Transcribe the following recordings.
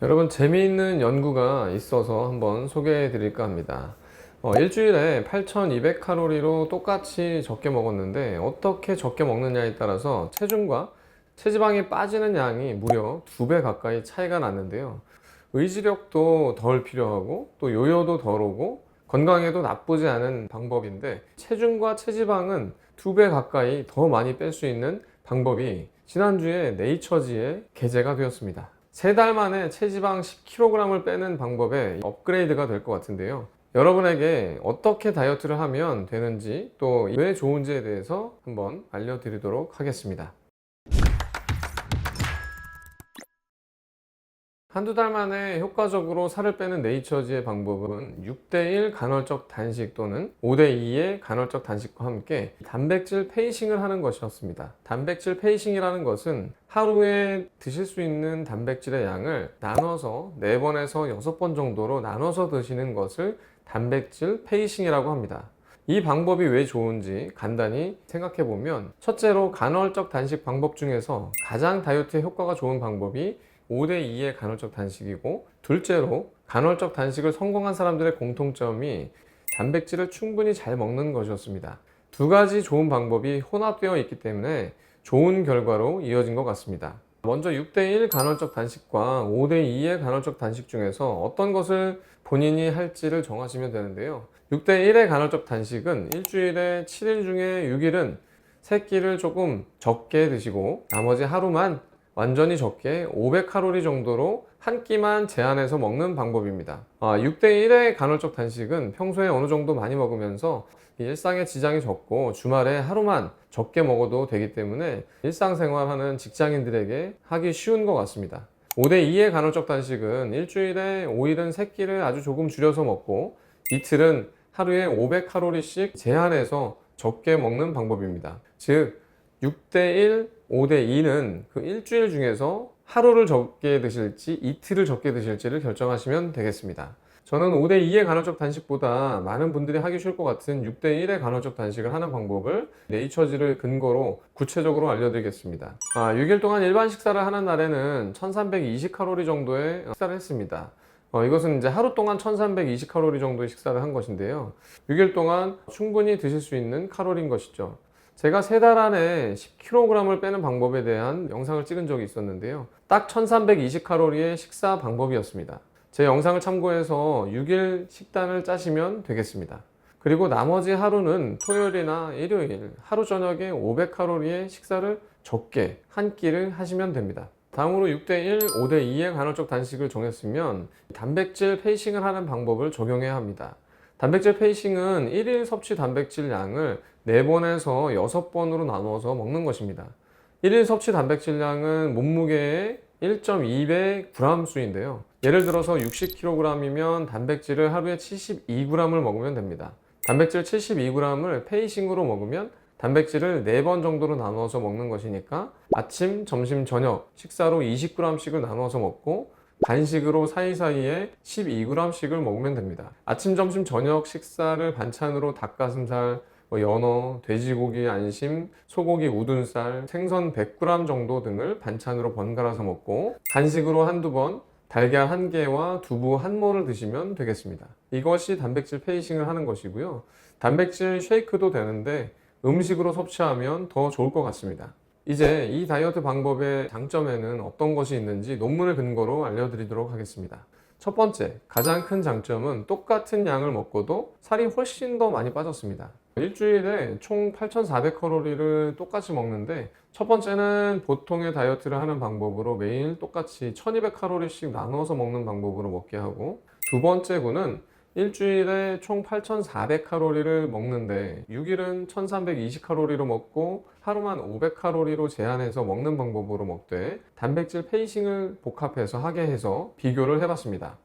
여러분, 재미있는 연구가 있어서 한번 소개해 드릴까 합니다. 일주일에 8200칼로리로 똑같이 적게 먹었는데 어떻게 적게 먹느냐에 따라서 체중과 체지방이 빠지는 양이 무려 2배 가까이 차이가 났는데요. 의지력도 덜 필요하고 또 요요도 덜 오고 건강에도 나쁘지 않은 방법인데, 체중과 체지방은 2배 가까이 더 많이 뺄 수 있는 방법이 지난주에 네이처지에 게재가 되었습니다. 3달 만에 체지방 10kg을 빼는 방법에 업그레이드가 될 것 같은데요. 여러분에게 어떻게 다이어트를 하면 되는지, 또 왜 좋은지에 대해서 한번 알려드리도록 하겠습니다. 한두 달 만에 효과적으로 살을 빼는 네이처지의 방법은 6대1 간헐적 단식 또는 5대2의 간헐적 단식과 함께 단백질 페이싱을 하는 것이었습니다. 단백질 페이싱이라는 것은 하루에 드실 수 있는 단백질의 양을 나눠서 4번에서 6번 정도로 나눠서 드시는 것을 단백질 페이싱이라고 합니다. 이 방법이 왜 좋은지 간단히 생각해 보면, 첫째로 간헐적 단식 방법 중에서 가장 다이어트에 효과가 좋은 방법이 5대2의 간헐적 단식이고, 둘째로 간헐적 단식을 성공한 사람들의 공통점이 단백질을 충분히 잘 먹는 것이었습니다. 두 가지 좋은 방법이 혼합되어 있기 때문에 좋은 결과로 이어진 것 같습니다. 먼저 6대1 간헐적 단식과 5대2의 간헐적 단식 중에서 어떤 것을 본인이 할지를 정하시면 되는데요. 6대1의 간헐적 단식은 일주일에 7일 중에 6일은 3끼를 조금 적게 드시고 나머지 하루만 완전히 적게 500칼로리 정도로 한 끼만 제한해서 먹는 방법입니다. 6대1의 간헐적 단식은 평소에 어느 정도 많이 먹으면서 일상에 지장이 적고 주말에 하루만 적게 먹어도 되기 때문에 일상생활하는 직장인들에게 하기 쉬운 것 같습니다. 5대2의 간헐적 단식은 일주일에 5일은 3끼를 아주 조금 줄여서 먹고 이틀은 하루에 500칼로리씩 제한해서 적게 먹는 방법입니다. 즉 6대1, 5대2는 그 일주일 중에서 하루를 적게 드실지 이틀을 적게 드실지를 결정하시면 되겠습니다. 저는 5대2의 간헐적 단식보다 많은 분들이 하기 쉬울 것 같은 6대1의 간헐적 단식을 하는 방법을 네이처지를 근거로 구체적으로 알려드리겠습니다. 6일 동안 일반 식사를 하는 날에는 1320칼로리 정도의 식사를 했습니다. 이것은 이제 하루 동안 1320칼로리 정도의 식사를 한 것인데요. 6일 동안 충분히 드실 수 있는 칼로리인 것이죠. 제가 3달 안에 10kg을 빼는 방법에 대한 영상을 찍은 적이 있었는데요. 딱 1320칼로리의 식사 방법이었습니다. 제 영상을 참고해서 6일 식단을 짜시면 되겠습니다. 그리고 나머지 하루는 토요일이나 일요일 하루 저녁에 500칼로리의 식사를 적게 한 끼를 하시면 됩니다. 다음으로 6대1, 5대2의 간헐적 단식을 정했으면 단백질 페이싱을 하는 방법을 적용해야 합니다. 단백질 페이싱은 1일 섭취 단백질 양을 4번에서 6번으로 나누어서 먹는 것입니다. 1일 섭취 단백질량은 몸무게의 1.2배 g 수인데요. 예를 들어서 60kg이면 단백질을 하루에 72g을 먹으면 됩니다. 단백질 72g을 페이싱으로 먹으면 단백질을 4번 정도로 나누어서 먹는 것이니까 아침, 점심, 저녁 식사로 20g씩을 나누어서 먹고 간식으로 사이사이에 12g씩을 먹으면 됩니다. 아침, 점심, 저녁 식사를 반찬으로 닭가슴살, 연어, 돼지고기 안심, 소고기 우둔살, 생선 100g 정도 등을 반찬으로 번갈아서 먹고 간식으로 한두 번 달걀 1개와 두부 1모를 드시면 되겠습니다. 이것이 단백질 페이싱을 하는 것이고요. 단백질 쉐이크도 되는데 음식으로 섭취하면 더 좋을 것 같습니다. 이제 이 다이어트 방법의 장점에는 어떤 것이 있는지 논문을 근거로 알려드리도록 하겠습니다. 첫 번째, 가장 큰 장점은 똑같은 양을 먹고도 살이 훨씬 더 많이 빠졌습니다. 일주일에 총 8400칼로리를 똑같이 먹는데, 첫 번째는 보통의 다이어트를 하는 방법으로 매일 똑같이 1200칼로리씩 나눠서 먹는 방법으로 먹게 하고, 두 번째로는 일주일에 총 8400칼로리를 먹는데 6일은 1320칼로리로 먹고 하루만 500칼로리로 제한해서 먹는 방법으로 먹되 단백질 페이싱을 복합해서 하게 해서 비교를 해봤습니다.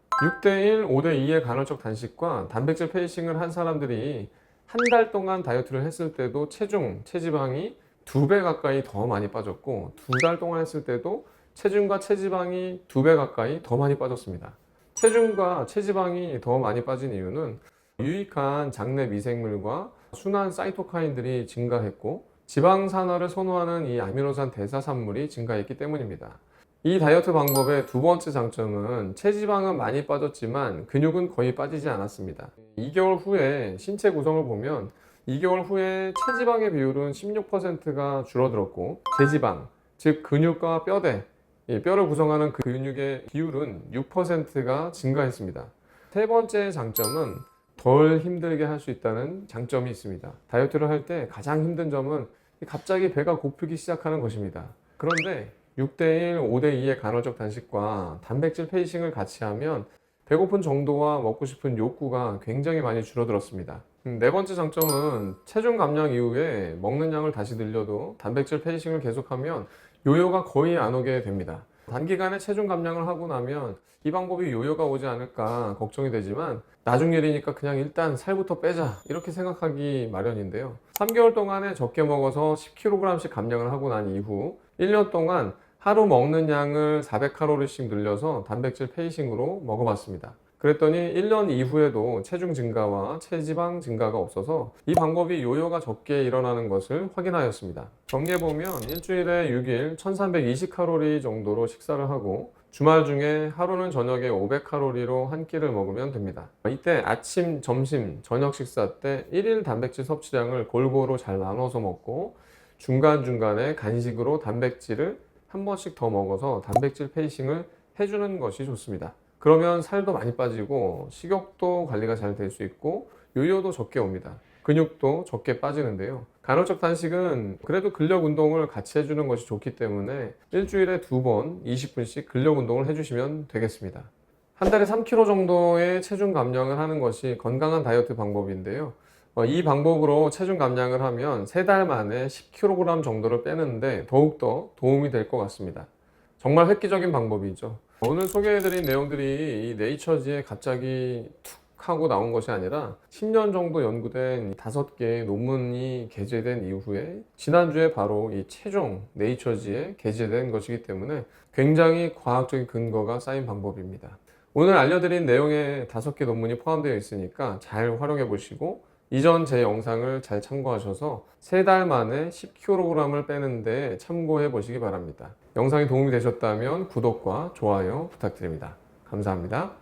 6대1, 5대2의 간헐적 단식과 단백질 페이싱을 한 사람들이 한 달 동안 다이어트를 했을 때도 체중, 체지방이 2배 가까이 더 많이 빠졌고, 2달 동안 했을 때도 체중과 체지방이 2배 가까이 더 많이 빠졌습니다. 체중과 체지방이 더 많이 빠진 이유는 유익한 장내 미생물과 순한 사이토카인들이 증가했고, 지방산화를 선호하는 이 아미노산 대사산물이 증가했기 때문입니다. 이 다이어트 방법의 두 번째 장점은 체지방은 많이 빠졌지만 근육은 거의 빠지지 않았습니다. 2개월 후에 신체 구성을 보면 2개월 후에 체지방의 비율은 16%가 줄어들었고 제지방, 즉 근육과 뼈대, 이 뼈를 구성하는 근육의 비율은 6%가 증가했습니다. 세 번째 장점은 덜 힘들게 할 수 있다는 장점이 있습니다. 다이어트를 할 때 가장 힘든 점은 갑자기 배가 고프기 시작하는 것입니다. 그런데 6대1, 5대2의 간헐적 단식과 단백질 페이싱을 같이 하면 배고픈 정도와 먹고 싶은 욕구가 굉장히 많이 줄어들었습니다. 네 번째 장점은 체중 감량 이후에 먹는 양을 다시 늘려도 단백질 페이싱을 계속하면 요요가 거의 안 오게 됩니다. 단기간에 체중 감량을 하고 나면 이 방법이 요요가 오지 않을까 걱정이 되지만 나중 일이니까 그냥 일단 살부터 빼자 이렇게 생각하기 마련인데요. 3개월 동안에 적게 먹어서 10kg씩 감량을 하고 난 이후 1년 동안 하루 먹는 양을 400칼로리씩 늘려서 단백질 페이싱으로 먹어봤습니다. 그랬더니 1년 이후에도 체중 증가와 체지방 증가가 없어서 이 방법이 요요가 적게 일어나는 것을 확인하였습니다. 정리해보면 일주일에 6일 1320칼로리 정도로 식사를 하고 주말 중에 하루는 저녁에 500칼로리로 한 끼를 먹으면 됩니다. 이때 아침, 점심, 저녁 식사 때 1일 단백질 섭취량을 골고루 잘 나눠서 먹고 중간중간에 간식으로 단백질을 한 번씩 더 먹어서 단백질 페이싱을 해주는 것이 좋습니다. 그러면 살도 많이 빠지고 식욕도 관리가 잘 될 수 있고 요요도 적게 옵니다. 근육도 적게 빠지는데요. 간헐적 단식은 그래도 근력 운동을 같이 해주는 것이 좋기 때문에 일주일에 2번 20분씩 근력 운동을 해주시면 되겠습니다. 한 달에 3kg 정도의 체중 감량을 하는 것이 건강한 다이어트 방법인데요. 이 방법으로 체중 감량을 하면 3달 만에 10kg 정도를 빼는데 더욱더 도움이 될 것 같습니다. 정말 획기적인 방법이죠. 오늘 소개해드린 내용들이 이 네이처지에 갑자기 툭 하고 나온 것이 아니라 10년 정도 연구된 5개의 논문이 게재된 이후에 지난주에 바로 이 최종 네이처지에 게재된 것이기 때문에 굉장히 과학적인 근거가 쌓인 방법입니다. 오늘 알려드린 내용에 5개 논문이 포함되어 있으니까 잘 활용해 보시고 이전 제 영상을 잘 참고하셔서 3달 만에 10kg을 빼는데 참고해 보시기 바랍니다. 영상이 도움이 되셨다면 구독과 좋아요 부탁드립니다. 감사합니다.